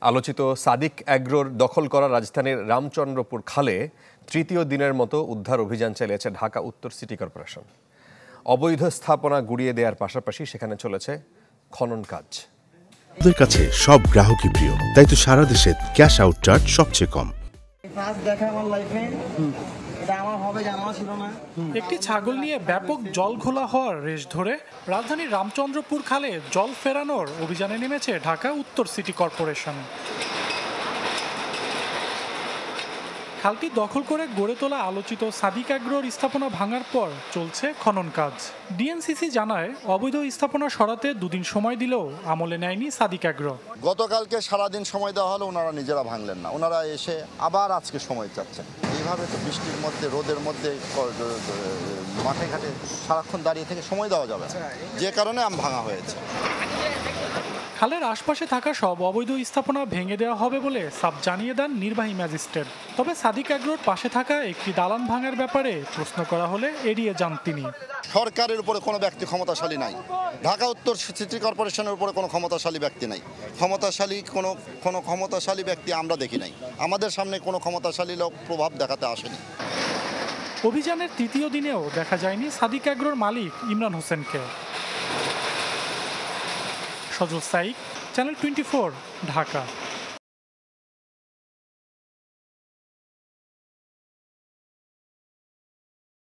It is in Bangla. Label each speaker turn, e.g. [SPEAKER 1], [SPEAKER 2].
[SPEAKER 1] আলোচিত সাদিক অ্যাগ্রোর দখল করা রাজধানীর রামচন্দ্রপুর খালে তৃতীয় দিনের মতো উদ্ধার অভিযান চালিয়েছে ঢাকা উত্তর সিটি কর্পোরেশন। অবৈধ স্থাপনা গুড়িয়ে দেওয়ার পাশাপাশি সেখানে চলেছে খনন কাজ।
[SPEAKER 2] আমাদের কাছে সব গ্রাহকই প্রিয়, তাই তো সারা দেশে ক্যাশ আউট চার্জ সবচেয়ে কম।
[SPEAKER 3] একটি ছাগল নিয়ে ব্যাপক জল ঘোলা হওয়ার রেশ ধরে রাজধানীর রামচন্দ্রপুর খালে জল ফেরানোর অভিযানে নেমেছে ঢাকা উত্তর সিটি কর্পোরেশন। খালটি দখল করে গড়ে তোলা আলোচিত সাদিক অ্যাগ্রোর স্থাপনা ভাঙার পর চলছে খনন কাজ। ডিএনসিসি জানায়, অবৈধ স্থাপনা সরাতে দুদিন সময় দিলেও আমলে নেয়নি সাদিক অ্যাগ্রো।
[SPEAKER 4] গতকালকে সারাদিন সময় দেওয়া হলো, ওনারা নিজেরা ভাঙলেন না, ওনারা এসে আবার আজকে সময় চাচ্ছেন। এইভাবে তো বৃষ্টির মধ্যে রোদের মধ্যে মাঠে ঘাটে সারাক্ষণ দাঁড়িয়ে থেকে সময় দেওয়া যাবে, যে কারণে ভাঙা হয়েছে।
[SPEAKER 3] খালের আশপাশে থাকা সব অবৈধ স্থাপনা ভেঙে দেওয়া হবে বলে সাব জানিয়ে দেন নির্বাহী ম্যাজিস্ট্রেট। তবে সাদিক অ্যাগ্রোর পাশে থাকা একটি দালান ভাঙার ব্যাপারে প্রশ্ন করা হলে এড়িয়ে যান তিনি।
[SPEAKER 4] সরকারের উপরে কোনো ব্যক্তি ক্ষমতাশালী নাই, ঢাকা উত্তর সিটি কর্পোরেশনের উপরে কোনো ক্ষমতাশালী ব্যক্তি নাই। কোনো ক্ষমতাশালী ব্যক্তি আমরা দেখি নাই, আমাদের সামনে কোনো ক্ষমতাশালী লোক প্রভাব দেখাতে আসেনি।
[SPEAKER 3] অভিযানের তৃতীয় দিনেও দেখা যায়নি সাদিক অ্যাগ্রোর মালিক ইমরান হোসেনকে। সজল সাইক, চ্যানেল 24, ঢাকা।